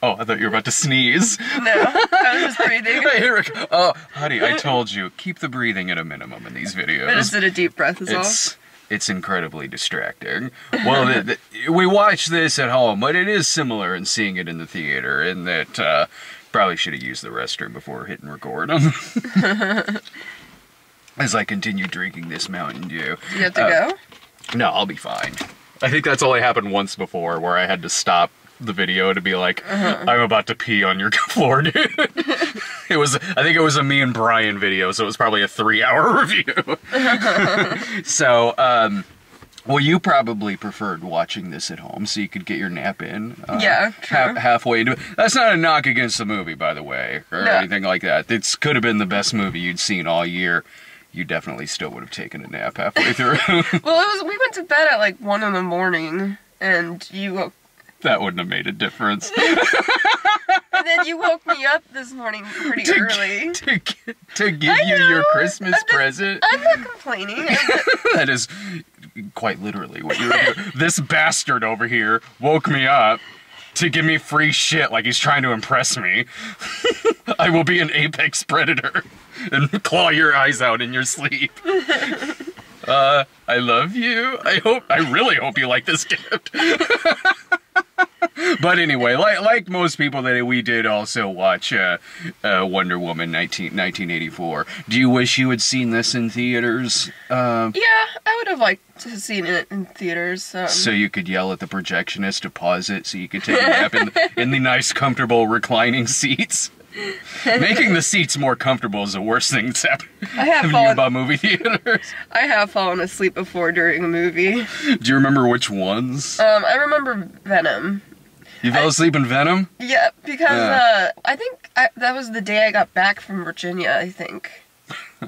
Oh, I thought you were about to sneeze. No, I was just breathing. Hey, Eric. Oh, honey, I told you, keep the breathing at a minimum in these videos. I just did a deep breath as well. It's incredibly distracting. Well, we watched this at home, but it is similar in seeing it in the theater, in that probably should have used the restroom before hitting record. As I continue drinking this Mountain Dew. Do you have to go? No, I'll be fine. I think that's only happened once before, where I had to stop the video to be like, I'm about to pee on your floor, dude. I think it was a me and Brian video, so it was probably a 3-hour review. So, well, you probably preferred watching this at home so you could get your nap in. Yeah, true. Halfway into it. That's not a knock against the movie, by the way, or anything like that. It could have been the best movie you'd seen all year. You definitely still would have taken a nap halfway through. Well, we went to bed at like 1 in the morning, and you... That wouldn't have made a difference. And then you woke me up this morning pretty early. To give you your Christmas present. I'm not complaining. That is quite literally what you were doing. This bastard over here woke me up to give me free shit like he's trying to impress me. I will be an apex predator and claw your eyes out in your sleep. I love you. I really hope you like this gift. But anyway, like most people that we did also watch Wonder Woman 1984. Do you wish you had seen this in theaters? Yeah, I would have liked to have seen it in theaters. So you could yell at the projectionist to pause it so you could take a nap in the nice, comfortable reclining seats. Making the seats more comfortable is the worst thing that's happening about movie theaters. I have fallen asleep before during a movie. Do you remember which ones? I remember Venom. You fell asleep in Venom? Yeah, because I think that was the day I got back from Virginia, I think.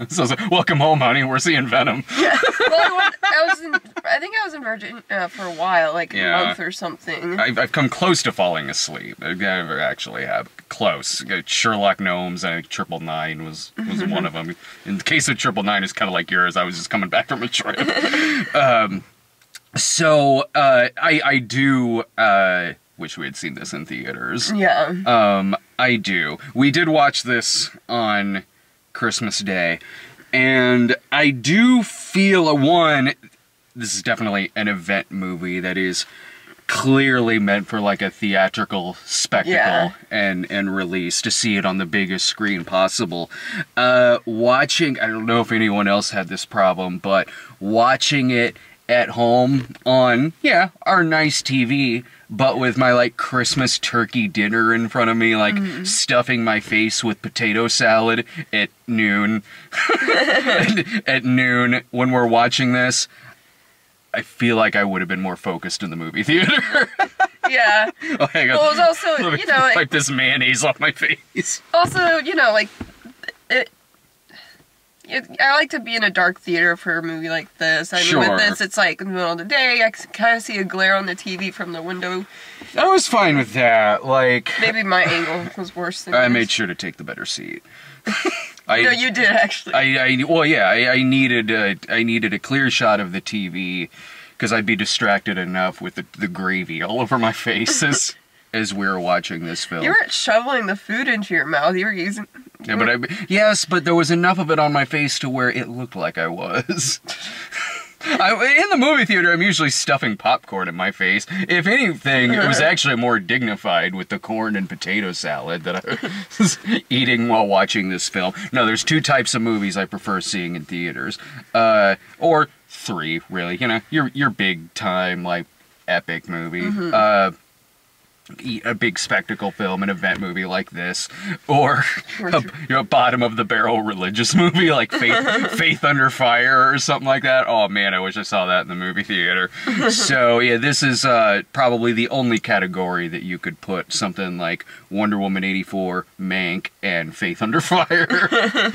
So welcome home, honey. We're seeing Venom. Yeah. Well, I think I was in Virginia for a while, like a month or something. I've come close to falling asleep. I never actually have. Close. Sherlock Gnomes, I think 999 was one of them. In the case of 999, it's kind of like yours. I was just coming back from a trip. So I do wish we had seen this in theaters. Yeah. I do. We did watch this on Christmas Day, and I do feel, this is definitely an event movie that is clearly meant for like a theatrical spectacle and release, to see it on the biggest screen possible. Watching, I don't know if anyone else had this problem, but watching it at home on, our nice TV, but with my, like, Christmas turkey dinner in front of me, like, stuffing my face with potato salad at noon. At noon, when we're watching this, I feel like I would have been more focused in the movie theater. Yeah. Oh, hang on. Well, it was also, Let me wipe this mayonnaise off my face. Also, like, I like to be in a dark theater for a movie like this. I mean, with this, it's like in the middle of the day. I can kind of see a glare on the TV from the window. I was fine with that. Like, maybe my angle was worse than I yours. made sure to take the better seat. No, you did actually. I needed a clear shot of the TV because I'd be distracted enough with the gravy all over my face as we were watching this film. You weren't shoveling the food into your mouth. You were using. Yes, but there was enough of it on my face to where it looked like I was. In the movie theater, I'm usually stuffing popcorn in my face. If anything, it was actually more dignified with the corn and potato salad that I was eating while watching this film. No, there's 2 types of movies I prefer seeing in theaters. Or 3, really. You know, your big time, like, epic movie. A big spectacle film, an event movie like this, or a bottom of the barrel religious movie like Faith Under Fire or something like that. Oh man, I wish I saw that in the movie theater. So yeah, this is probably the only category that you could put something like Wonder Woman 84, Mank, and Faith Under Fire,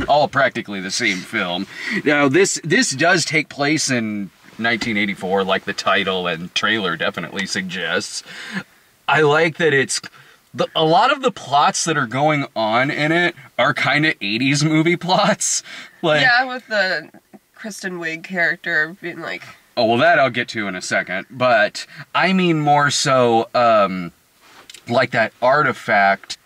all practically the same film. Now this does take place in 1984, like the title and trailer definitely suggests. I like that a lot of the plots that are going on in it are kind of 80s movie plots. Like, yeah, with the Kristen Wiig character being like... Oh, well, that I'll get to in a second. But I mean more so, like that artifact.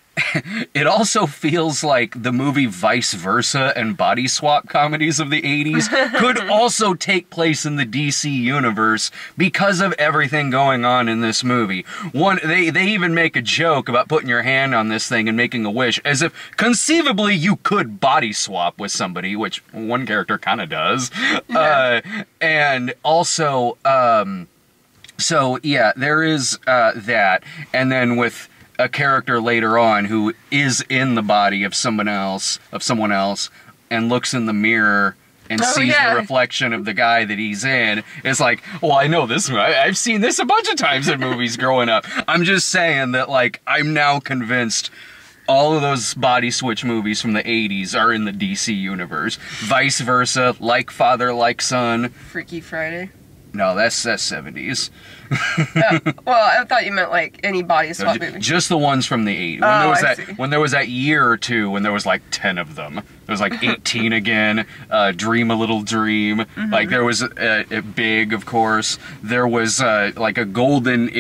It also feels like the movie Vice Versa and body swap comedies of the 80s could also take place in the DC universe because of everything going on in this movie. They even make a joke about putting your hand on this thing and making a wish, as if conceivably you could body swap with somebody, which one character kind of does. Yeah. And also, so yeah, there is that. And then with a character later on who is in the body of someone else, and looks in the mirror and sees the reflection of the guy that he's in. It's like, well, I know this. I've seen this a bunch of times in movies growing up. I'm just saying that, like, I'm now convinced all of those body switch movies from the 80s are in the DC universe. Vice Versa, Like Father, Like Son. Freaky Friday. No, that's 70s. Well, I thought you meant like any body swap movie. Just the ones from the 80s. When there was that year or two when there was like 10 of them. There was like 18 again, Dream a Little Dream. Like there was Big, of course. There was like a golden...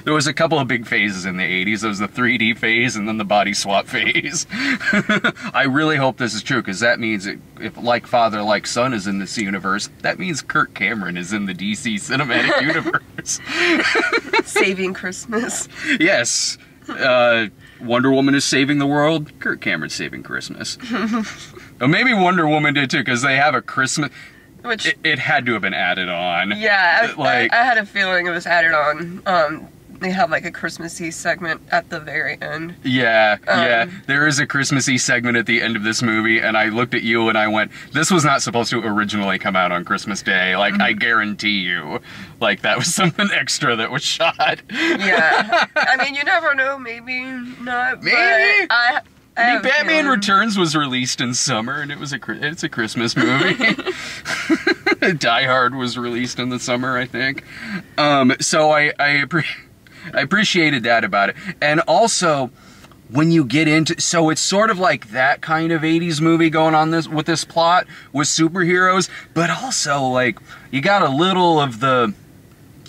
There was a couple of big phases in the 80s. There was the 3D phase and then the body swap phase. I really hope this is true, because that means if Like Father, Like Son is in this universe, that means Kirk Cameron is in the DC cinematic universe. Saving Christmas. Yes. Wonder Woman is saving the world. Kirk Cameron's saving Christmas. Or maybe Wonder Woman did too, because they have a Christmas... Which... It had to have been added on. Yeah, I had a feeling it was added on. They have like a Christmassy segment at the very end. Yeah, yeah. There is a Christmassy segment at the end of this movie, and I looked at you and I went, this was not supposed to originally come out on Christmas Day. Like, I guarantee you. Like, that was something extra that was shot. Yeah. I mean, you never know. Maybe not. Maybe. Batman Returns was released in summer, and it's a Christmas movie. Die Hard was released in the summer, I think. So I appreciated that about it. And also, when you get into... So it's sort of like that kind of 80s movie going on with this plot with superheroes, but also, like, you got a little of the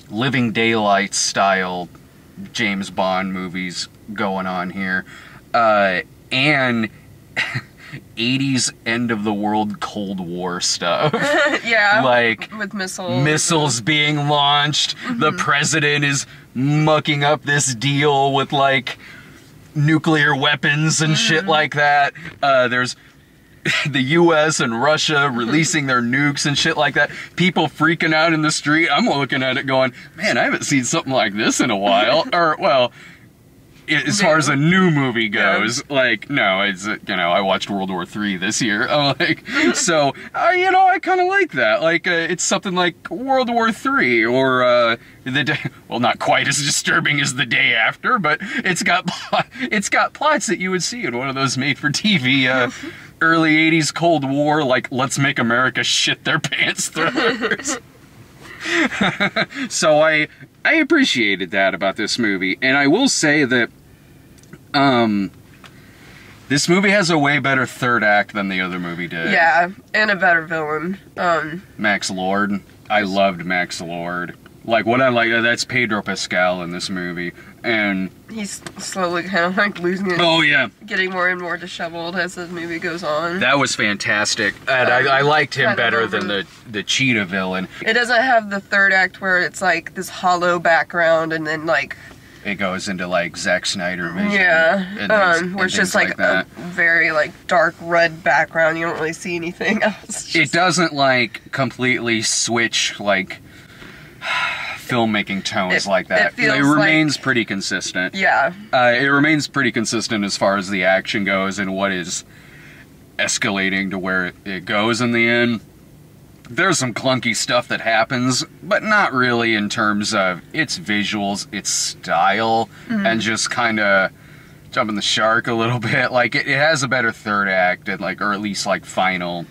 Living Daylights style James Bond movies going on here. And 80s end of the world Cold War stuff. Yeah. Like with missiles. Missiles being launched. The president is mucking up this deal with like nuclear weapons and shit like that. There's the US and Russia releasing their nukes and shit like that. People freaking out in the street. I'm looking at it going, man, I haven't seen something like this in a while. Or, well... As far as a new movie goes, like, no, it's, I watched World War III this year. Like, so, I kind of like that. Like, it's something like World War III, or, well, not quite as disturbing as The Day After, but it's got plots that you would see in one of those made-for-TV, early 80s Cold War, like, let's make America shit their pants thrillers. So I appreciated that about this movie, and I will say that this movie has a way better third act than the other movie did. Yeah, and a better villain. Max Lord. I loved Max Lord. Like, what I like, that's Pedro Pascal in this movie, and... He's slowly kind of, like, losing it. Oh, yeah. Getting more and more disheveled as the movie goes on. That was fantastic. And I liked him better than the cheetah villain. It doesn't have the third act where it's, like, this hollow background and then, like... It goes into, like, Zack Snyder vision. Yeah, where it's just, like a very, like, dark red background. You don't really see anything else. It doesn't, like, completely switch, like... filmmaking tones like that. It remains pretty consistent. Yeah. It remains pretty consistent as far as the action goes and what is escalating to where it goes in the end. There's some clunky stuff that happens, but not really in terms of its visuals, its style, and just kind of jumping the shark a little bit. Like, it has a better third act, and like, or at least like final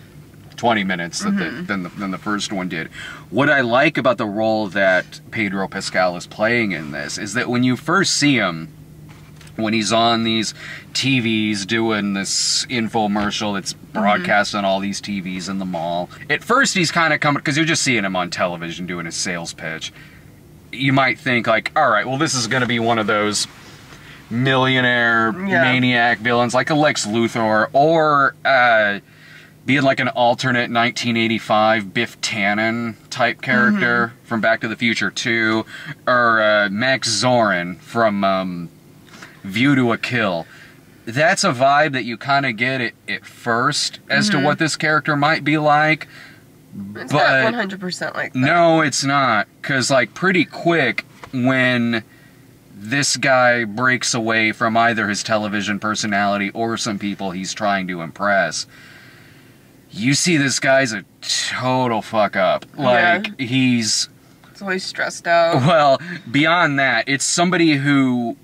20 minutes than the first one did. What I like about the role that Pedro Pascal is playing in this is that when you first see him, when he's on these TVs doing this infomercial that's broadcast on all these TVs in the mall, at first he's kind of coming, because you're just seeing him on television doing his sales pitch. you might think, like, all right, well, this is going to be one of those millionaire maniac villains, like a Lex Luthor, or being like an alternate 1985 Biff Tannen type character from Back to the Future 2, or Max Zorin from View to a Kill. That's a vibe that you kind of get at first as to what this character might be like. It's not 100% like that. No, it's not. Because, like, pretty quick, when this guy breaks away from either his television personality or some people he's trying to impress, you see this guy's a total fuck up. Like, he's always stressed out. Well, beyond that, it's somebody who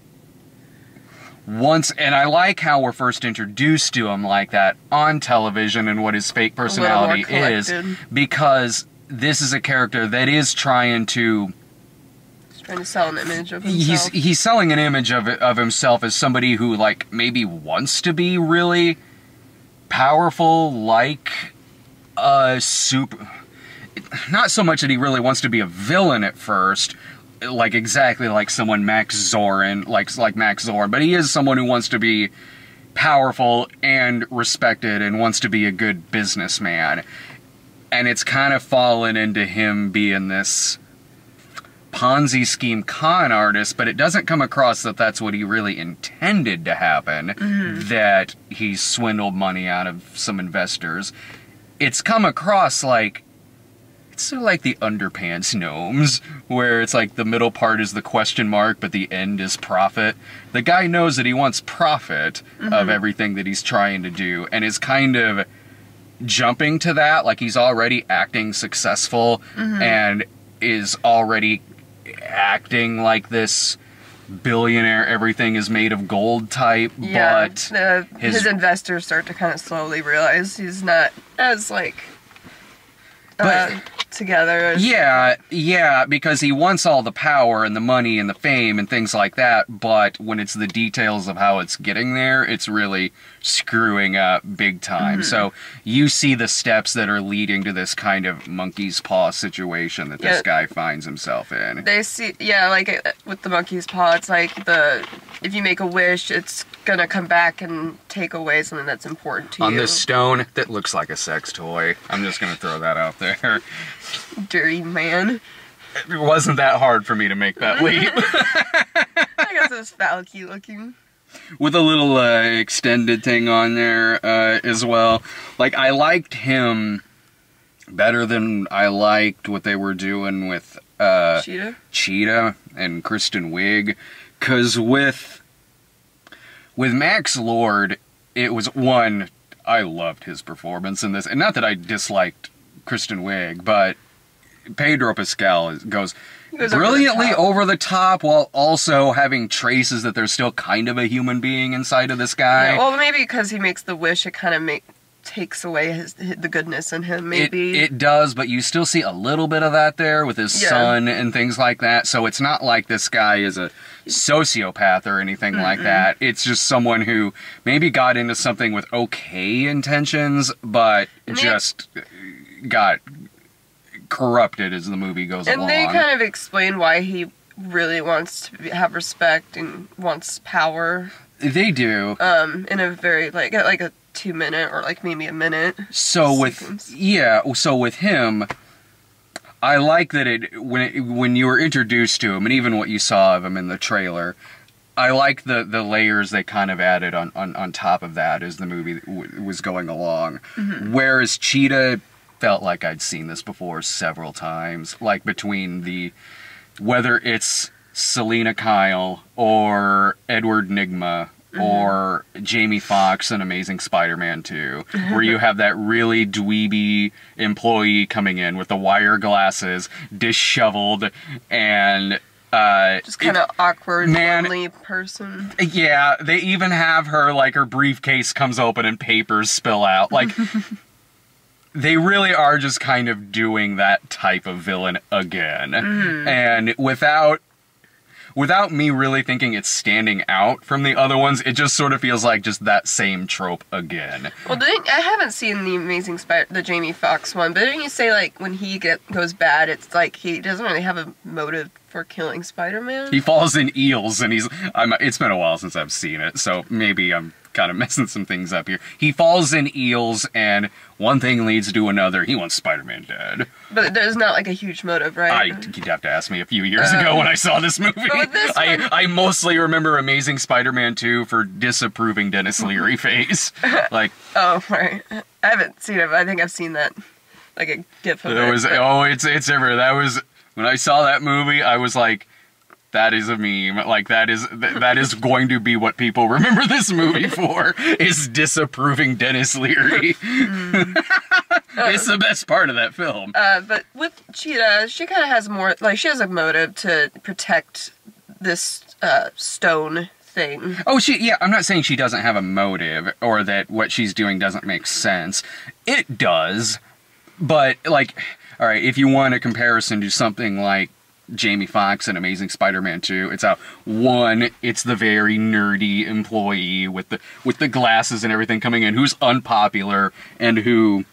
and I like how we're first introduced to him like that on television and what his fake personality is, because this is a character that is trying to sell an image of himself. He's selling an image of himself as somebody who, like, maybe wants to be really powerful, like a not so much that he really wants to be a villain at first, like exactly like someone Max Zorin, like Max Zorin, but he is someone who wants to be powerful and respected and wants to be a good businessman. And it's kind of fallen into him being this Ponzi scheme con artist, but it doesn't come across that that's what he really intended to happen, that he swindled money out of some investors. It's come across like, it's sort of like the Underpants Gnomes, where it's like the middle part is the question mark, but the end is profit. The guy knows that he wants profit of everything that he's trying to do, and is kind of jumping to that, like he's already acting successful, and is already acting like this billionaire, everything is made of gold type, but his investors start to kind of slowly realize he's not as, like, together. Because he wants all the power and the money and the fame and things like that, but when it's the details of how it's getting there, it's really screwing up big time. So you see the steps that are leading to this kind of monkey's paw situation that this guy finds himself in. They see, like with the monkey's paw, it's like if you make a wish, it's gonna come back and take away something that's important to you. On this stone that looks like a sex toy. I'm just gonna throw that out there. Dirty man. It wasn't that hard for me to make that leap. I guess it was phallic-y looking. With a little extended thing on there as well. Like, I liked him better than I liked what they were doing with Cheetah and Kristen Wiig. Because with Max Lord, it was, one, I loved his performance in this. And not that I disliked Kristen Wiig, but Pedro Pascal goes brilliantly over the top while also having traces that there's still kind of a human being inside of this guy. Yeah, well, maybe because he makes the wish, it kind of takes away the goodness in him, maybe. It does, but you still see a little bit of that there with his son and things like that. So it's not like this guy is a sociopath or anything like that. It's just someone who maybe got into something with okay intentions, but just got corrupted as the movie goes along. And they kind of explain why he really wants to have respect and wants power. They do. In a very, like a 2-minute or like maybe a minute sequence. So with him, I like that when you were introduced to him, and even what you saw of him in the trailer, I like the layers they kind of added on top of that as the movie was going along. Whereas Cheetah felt like I'd seen this before several times, like between whether it's Selena Kyle or Edward Nygma or Jamie Foxx in Amazing Spider-Man 2, where you have that really dweeby employee coming in with the wire glasses, disheveled, and just kind of awkward, lonely person. Yeah, they even have her, like, her briefcase comes open and papers spill out. Like, they really are just kind of doing that type of villain again. And without without me really thinking it's standing out from the other ones, it just sort of feels like just that same trope again. Well, I haven't seen the Jamie Foxx one, but didn't you say, like, when he goes bad, it's like he doesn't really have a motive for killing Spider-Man? He falls in eels, and it's been a while since I've seen it, so maybe I'm kind of messing some things up here. He falls in eels, and one thing leads to another. He wants Spider-Man dead. But there's not, like, a huge motive, right? You'd have to ask me a few years ago when I saw this movie. I mostly remember Amazing Spider-Man 2 for disapproving Dennis Leary face. Like, oh, right. I haven't seen it, but I think I've seen that, like, a gif of it. It's everywhere. That was, when I saw that movie, I was like, that is a meme. Like, that is going to be what people remember this movie for, is disapproving Dennis Leary. It's the best part of that film. But with Cheetah, she kind of has more, like, she has a motive to protect this stone thing. Oh, I'm not saying she doesn't have a motive, or that what she's doing doesn't make sense. It does, but, like, alright, if you want a comparison to something like Jamie Foxx in Amazing Spider-Man 2, it's it's the very nerdy employee with the glasses and everything coming in, who's unpopular and who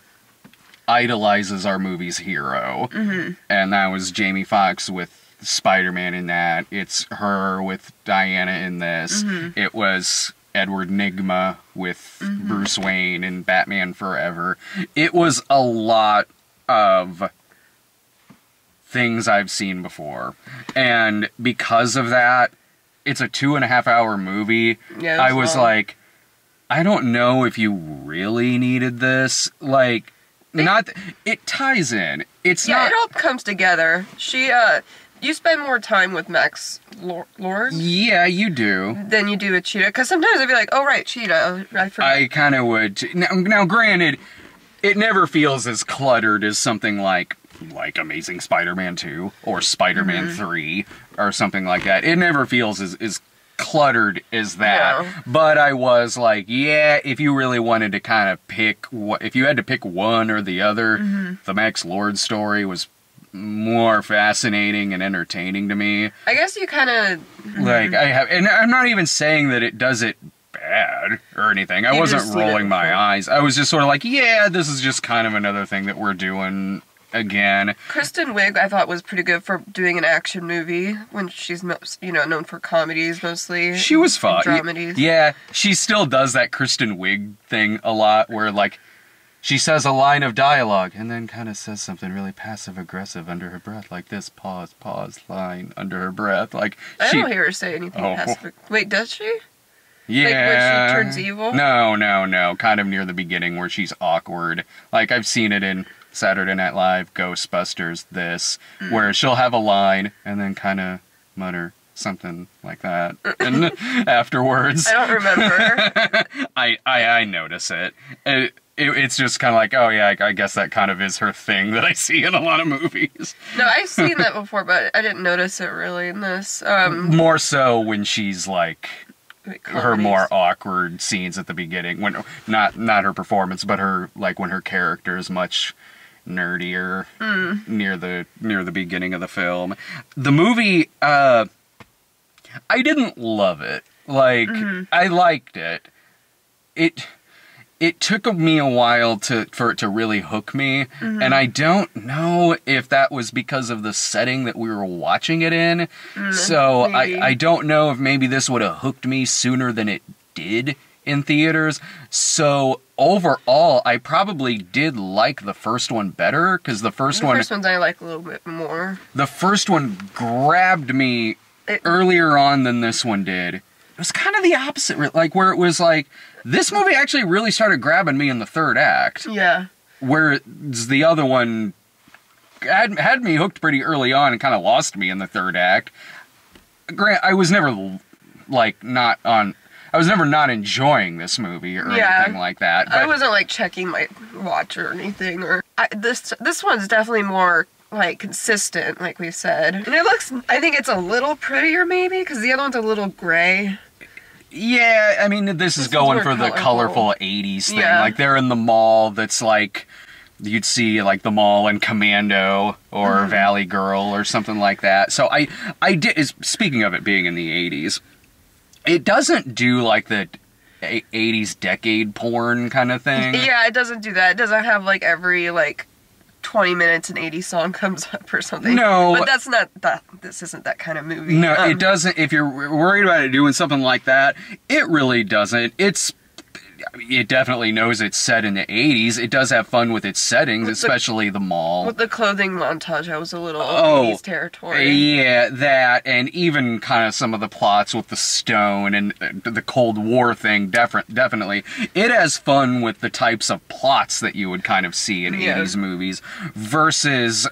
idolizes our movie's hero. Mm-hmm. And that was Jamie Foxx with Spider-Man in that. It's her with Diana in this. Mm-hmm. It was Edward Nygma with Bruce Wayne in Batman Forever. It was a lot of things I've seen before, and because of that, it's a 2.5-hour movie. Yeah, I was like, I don't know if you really needed this. Like, it ties in. It's not. It all comes together. You spend more time with Max Lord. Yeah, you do. Than you do with Cheetah, because sometimes I'd be like, oh right, Cheetah. I forgot. I kind of would. Now, granted, it never feels as cluttered as something like Amazing Spider-Man 2 or Spider-Man 3 or something like that. It never feels as cluttered as that. Yeah. But I was like, yeah, if you really wanted to kind of pick, if you had to pick one or the other, the Max Lord story was more fascinating and entertaining to me. I guess you kind of... Like, and I'm not even saying that it does it bad or anything. I wasn't rolling my eyes. I was just sort of like, yeah, this is just kind of another thing that we're doing again. Kristen Wiig, I thought, was pretty good for doing an action movie when she's known for comedies mostly. She was fun. Dramedies. Yeah, she still does that Kristen Wiig thing a lot, where like she says a line of dialogue and then kind of says something really passive aggressive under her breath, like this pause line under her breath. Like I don't hear her say anything passive. Wait, does she? Yeah. Like when she turns evil? No. Kind of near the beginning where she's awkward. Like I've seen it in Saturday Night Live, Ghostbusters, where she'll have a line and then kind of mutter something like that and afterwards. I don't remember. I notice it. It's just kind of like, oh yeah, I guess that kind of is her thing that I see in a lot of movies. No, I've seen that before, but I didn't notice it really in this. More so when she's like... her more awkward scenes at the beginning, when not her performance, but her when her character is much nerdier near the beginning of the film. The movie, I didn't love it. Like I liked it. It took me a while for it to really hook me, and I don't know if that was because of the setting that we were watching it in. So I don't know if maybe this would have hooked me sooner than it did in theaters. So overall, I probably did like the first one better, because the first one I like a little bit more. The first one grabbed me earlier on than this one did. It was kind of the opposite, like where it was like, this movie actually really started grabbing me in the third act. Yeah. Whereas the other one had me hooked pretty early on and kind of lost me in the third act. I was never not enjoying this movie or anything like that. But I wasn't like checking my watch or anything. This one's definitely more like consistent, like we said. And I think it's a little prettier maybe, because the other one's a little gray. Yeah, I mean, this is going for the colorful 80s thing. Yeah. Like, they're in the mall that's like you'd see like the Mall and Commando or Valley Girl or something like that. So I did, speaking of it being in the 80s, it doesn't do like the 80s decade porn kind of thing. Yeah, it doesn't do that. It doesn't have like every like 20 minutes an 80s song comes up or something. No. But that's not that. This isn't that kind of movie. No, it doesn't. If you're worried about it doing something like that, it really doesn't. It definitely knows it's set in the 80s. It does have fun with its settings, especially the Mall. With the clothing montage, I was a little 80s territory. Yeah, that, and even kind of some of the plots with the stone and the Cold War thing, definitely. It has fun with the types of plots that you would kind of see in 80s movies versus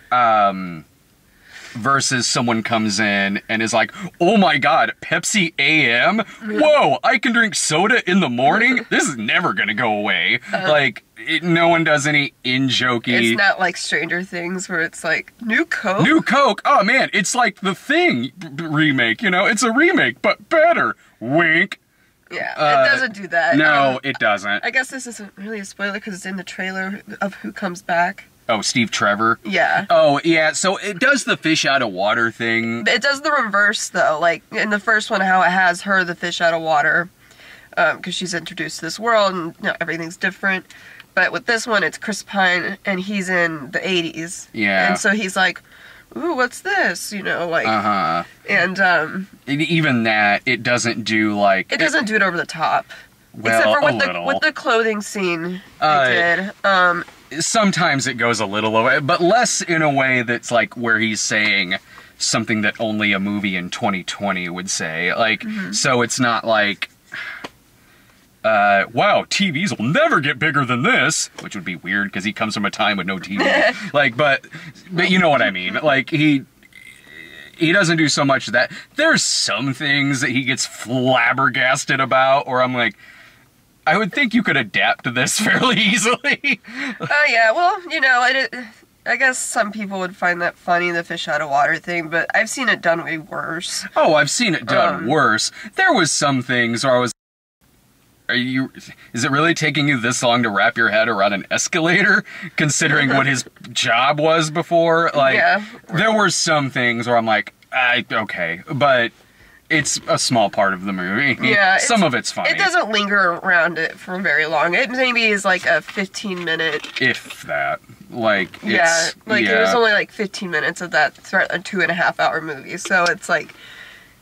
someone comes in and is like, oh my god, Pepsi AM? Whoa, I can drink soda in the morning? This is never gonna go away. Like, no one does any in-jokey... It's not like Stranger Things where it's like, new Coke? New Coke? Oh man, it's like The Thing remake, you know? It's a remake, but better. Wink. Yeah, it doesn't do that. No, it doesn't. I guess this isn't really a spoiler because it's in the trailer of who comes back. Oh, Steve Trevor? Yeah. Oh, yeah, so it does the fish out of water thing. It does the reverse, though. Like, in the first one, how it has her, the fish out of water, because she's introduced to this world, and you know, everything's different. But with this one, it's Chris Pine, and he's in the 80s. Yeah. And so he's like, ooh, what's this? You know, like... Uh-huh. And, even that, it doesn't do, like... It doesn't do it over the top. Well, except for little. with the clothing scene, it did. Sometimes it goes a little away, but less in a way that's like where he's saying something that only a movie in 2020 would say. Like, so it's not like, wow, TVs will never get bigger than this, which would be weird because he comes from a time with no TV. Like, but you know what I mean. Like, he doesn't do so much of that. There's some things that he gets flabbergasted about, or I'm like, I would think you could adapt to this fairly easily. Oh, yeah. Well, you know, I guess some people would find that funny, the fish out of water thing, but I've seen it done way worse. Oh, I've seen it done worse. There was some things where I was... Is it really taking you this long to wrap your head around an escalator, considering what his job was before? Like, yeah. There were some things where I'm like, okay, but... It's a small part of the movie. Yeah. Some of it's funny. It doesn't linger around it for very long. It maybe is like a 15-minute... If that. Like, it's... Yeah, like it was only like 15 minutes of that throughout a 2.5-hour movie. So it's like,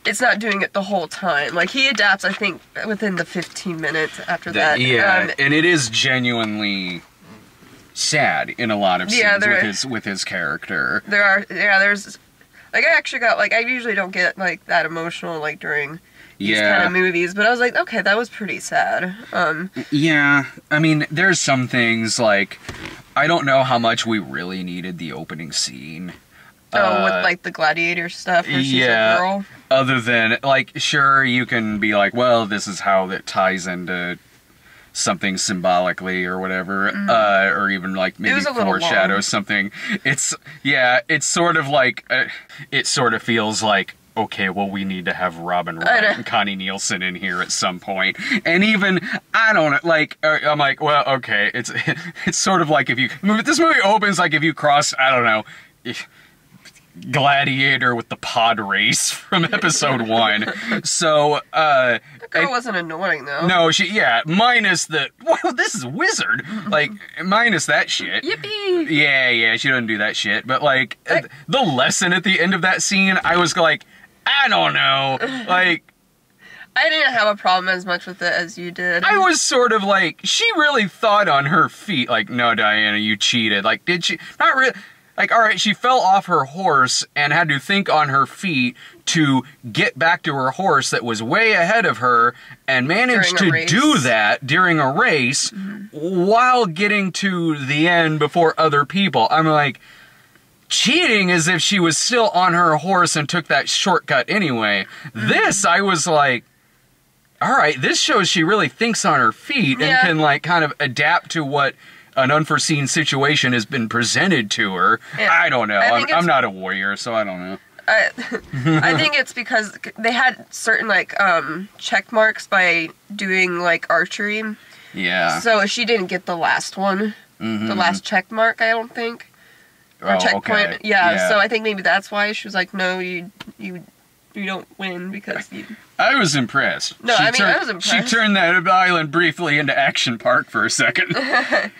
it's not doing it the whole time. Like, he adapts, I think, within the 15 minutes after that. Yeah, and it is genuinely sad in a lot of scenes with his character. There's... Like, I actually got, like, I usually don't get, like, that emotional, like, during these kind of movies, but I was like, okay, that was pretty sad. Yeah, I mean, there's some things, like, I don't know how much we really needed the opening scene. With, like, the gladiator stuff where she's a girl? Other than, like, sure, you can be like, well, this is how that ties into something symbolically or whatever, or even like maybe foreshadow something. It's sort of like, it sort of feels like, okay, well, we need to have Robin Wright and Connie Nielsen in here at some point. And even, I don't know, like, I'm like, well, okay, it's sort of like if you, this movie opens like if you cross, I don't know, Gladiator with the pod race from episode 1. So, the girl wasn't annoying, though. No, minus the, well, this is Wizard. Like, minus that shit. Yippee! Yeah, she doesn't do that shit. But, like, the lesson at the end of that scene, I was like, I don't know. Like, I didn't have a problem as much with it as you did. I was sort of like, she really thought on her feet. Like, no, Diana, you cheated. Like, did she? Not really. Like, alright, she fell off her horse and had to think on her feet to get back to her horse that was way ahead of her and managed to do that during a race while getting to the end before other people. I'm like, cheating as if she was still on her horse and took that shortcut anyway. This, I was like, alright, this shows she really thinks on her feet and can, like, kind of adapt to what an unforeseen situation has been presented to her. Yeah. I don't know. I'm not a warrior, so I don't know. I think it's because they had certain, like, check marks by doing, like, archery. Yeah. So she didn't get the last one. the last check mark, I don't think. Or checkpoint. Okay. Yeah, so I think maybe that's why she was like, no, you don't win because you... I was impressed. No, I was impressed. She turned that island briefly into Action Park for a second. I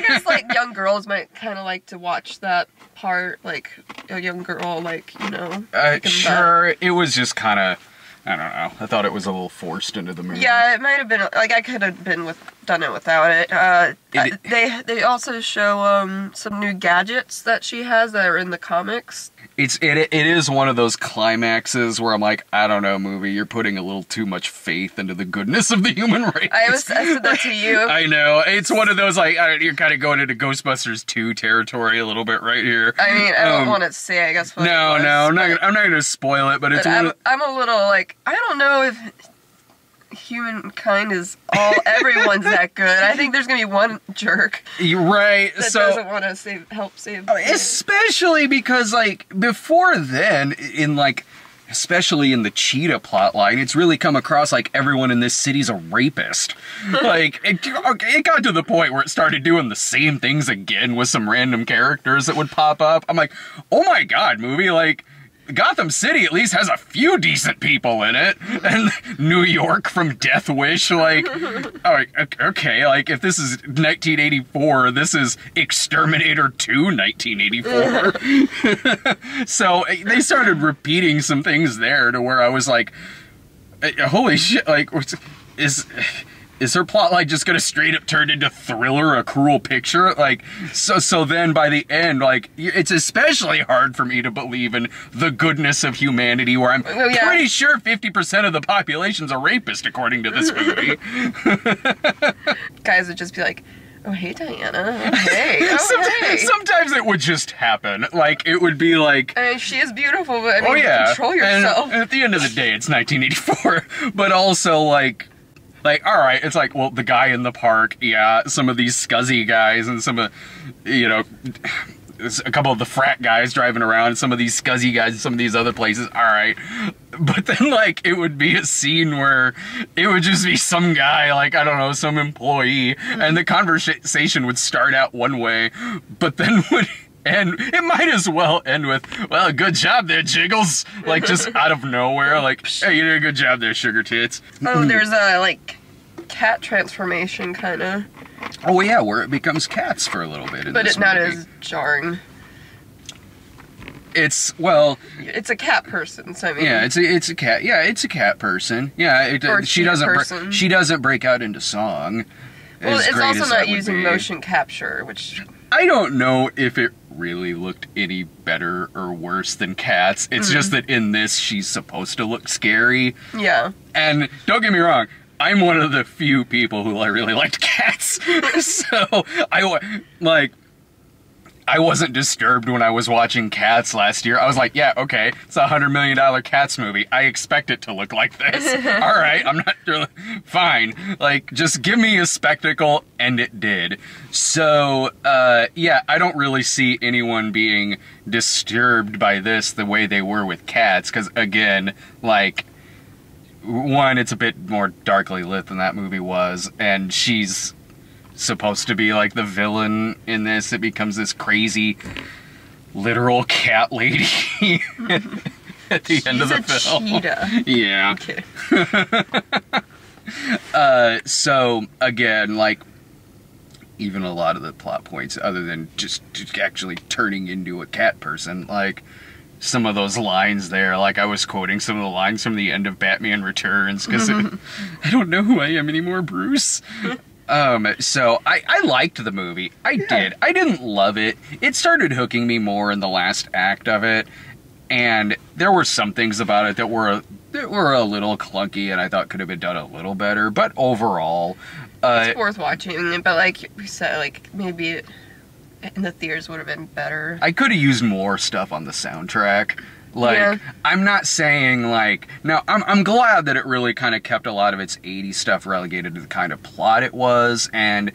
guess, like, young girls might kind of like to watch that part, like, a young girl, like, you know... Sure, it was just kind of... I don't know. I thought it was a little forced into the movie. Yeah, it might have been, like, I could have done it without it. They also show some new gadgets that she has that are in the comics. It is one of those climaxes where I'm like, I don't know, movie, you're putting a little too much faith into the goodness of the human race. I said that to you. I know. It's one of those, like, you're kind of going into Ghostbusters 2 territory a little bit right here. I mean, I don't want to say, I guess, what No, it was, I'm not going to spoil it, but it's one I'm a little, like, I don't know if humankind is everyone's that good. I think there's gonna be one jerk, right? That doesn't want to help save. Especially because, like, before then, especially in the Cheetah plotline, it's really come across like everyone in this city's a rapist. Like, it got to the point where it started doing the same things again with some random characters that would pop up. I'm like, oh my god, movie, like, Gotham City at least has a few decent people in it. And New York from Death Wish, like, oh, okay, like, if this is 1984, this is Exterminator 2 1984. So they started repeating some things there to where I was like, holy shit, like, is her plotline just gonna straight up turn into Thriller, A Cruel Picture? Like, so then by the end, like, it's especially hard for me to believe in the goodness of humanity, where I'm pretty sure 50% of the population's a rapist, according to this movie. Guys would just be like, oh, hey, Diana. Oh, hey. Oh, hey. Sometimes it would just happen. Like, it would be like... I mean, she is beautiful, but I mean, control yourself. And at the end of the day, it's 1984. But also, like, all right, it's like, well, the guy in the park, yeah, some of these scuzzy guys and some of, you know, a couple of the frat guys driving around, some of these scuzzy guys in some of these other places, all right. But then, like, it would be a scene where it would just be some guy, like, I don't know, some employee, and the conversation would start out one way, but then would... And it might as well end with, well, good job there, Jiggles. Like, just out of nowhere, like, hey, you did a good job there, Sugar Tits. Oh, there's a, like, cat transformation, kind of. Oh, yeah, where it becomes cats for a little bit. But it's not as jarring. It's, well... It's a cat person, so I mean... Yeah, it's a cat. Yeah, it's a cat person. Yeah, she doesn't break out into song. Well, it's also not using motion capture, which... I don't know if it really looked any better or worse than Cats. It's just that in this, she's supposed to look scary. Yeah. And don't get me wrong, I'm one of the few people who really liked Cats. So, I wasn't disturbed when I was watching Cats last year. I was like, yeah, okay, it's a $100 million Cats movie. I expect it to look like this. All right, I'm not really... Fine. Like, just give me a spectacle, and it did. So, yeah, I don't really see anyone being disturbed by this the way they were with Cats, because, again, like, one, it's a bit more darkly lit than that movie was, and she's supposed to be like the villain in this. It becomes this crazy literal cat lady at the end of the film. Cheetah. Yeah. Okay. So again, like, even a lot of the plot points, other than just actually turning into a cat person, like some of those lines there, like I was quoting some of the lines from the end of Batman Returns, because I don't know who I am anymore, Bruce. So I liked the movie. I did. I didn't love it. It started hooking me more in the last act of it, and there were some things about it that were a little clunky, and I thought could have been done a little better. But overall, it's worth watching. But like we said, like maybe in the theaters would have been better. I could have used more stuff on the soundtrack. Like, I'm not saying, like... No, I'm glad that it really kind of kept a lot of its 80s stuff relegated to the kind of plot it was, and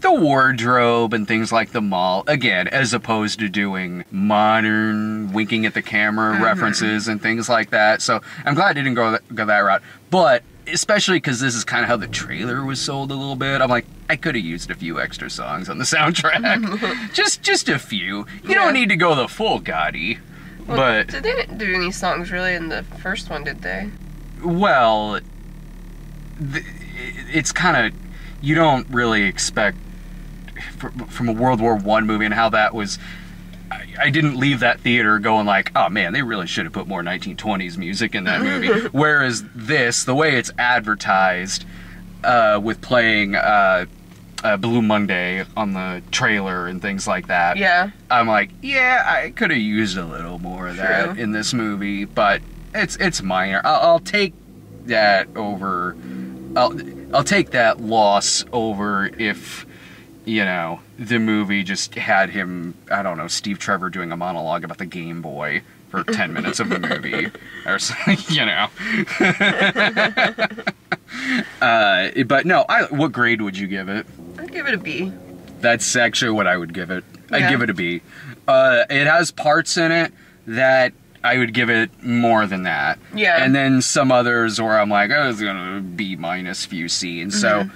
the wardrobe and things like the mall, again, as opposed to doing modern winking at the camera references and things like that. So I'm glad I didn't go that route. But especially because this is kind of how the trailer was sold a little bit. I'm like, I could have used a few extra songs on the soundtrack. just a few. You don't need to go the full Gotti. Well, but they didn't do any songs really in the first one, did they? Well, it's kind of, you don't really expect from a World War I movie and how that was. I didn't leave that theater going like, oh man, they really should have put more 1920s music in that movie. Whereas this, the way it's advertised, with playing Blue Monday on the trailer and things like that. Yeah. I'm like, yeah, I could have used a little more of that in this movie, but it's minor. I'll take that over. I'll take that loss over if, you know, the movie just had him, I don't know, Steve Trevor doing a monologue about the Game Boy for 10 minutes of the movie, or something, you know. But no, what grade would you give it? I'd give it a B. That's actually what I would give it. I'd give it a B. It has parts in it that I would give it more than that. Yeah. And then some others where I'm like, oh, it's gonna B minus few scenes. So,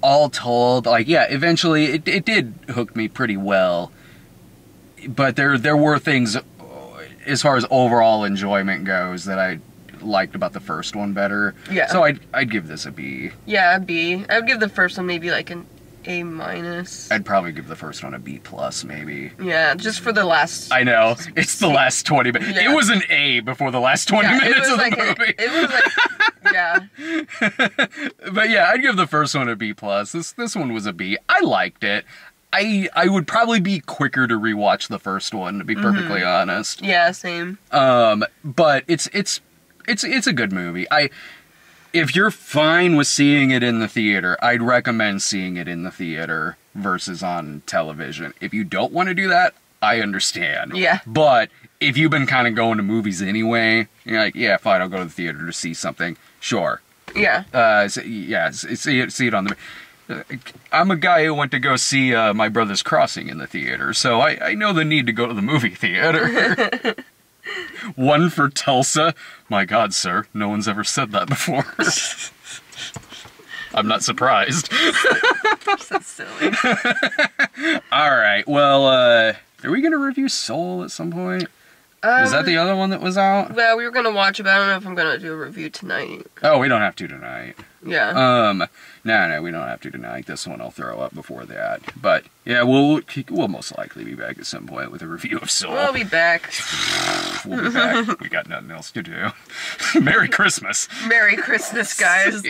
all told, like, yeah, eventually it did hook me pretty well. But there were things, as far as overall enjoyment goes, that I liked about the first one better. Yeah. So I'd give this a B. Yeah, a B. I would give the first one maybe like an A minus. I'd probably give the first one a B plus, maybe. Yeah, just for the last. I know, it's the last 20 minutes. Yeah. It was an A before the last 20 minutes of the movie. It was like, yeah. But yeah, I'd give the first one a B plus. This one was a B. I liked it. I would probably be quicker to rewatch the first one, to be perfectly honest. Yeah, same. But it's a good movie. If you're fine with seeing it in the theater, I'd recommend seeing it in the theater versus on television. If you don't want to do that, I understand. Yeah. But if you've been kind of going to movies anyway, you're like, yeah, fine, I'll go to the theater to see something. Sure. Yeah. See it on the. I'm a guy who went to go see My Brother's Crossing in the theater, so I know the need to go to the movie theater. One for Tulsa. My God, sir, no one's ever said that before. I'm not surprised. So silly. All right, well, are we going to review Soul at some point? Is that the other one that was out? Well, we were going to watch it, but I don't know if I'm going to do a review tonight. Oh, we don't have to tonight. Yeah. No, we don't have to tonight. This one I'll throw up before that. But, yeah, we'll most likely be back at some point with a review of Soul. We'll be back. We'll be back. We got nothing else to do. Merry Christmas. Merry Christmas, guys.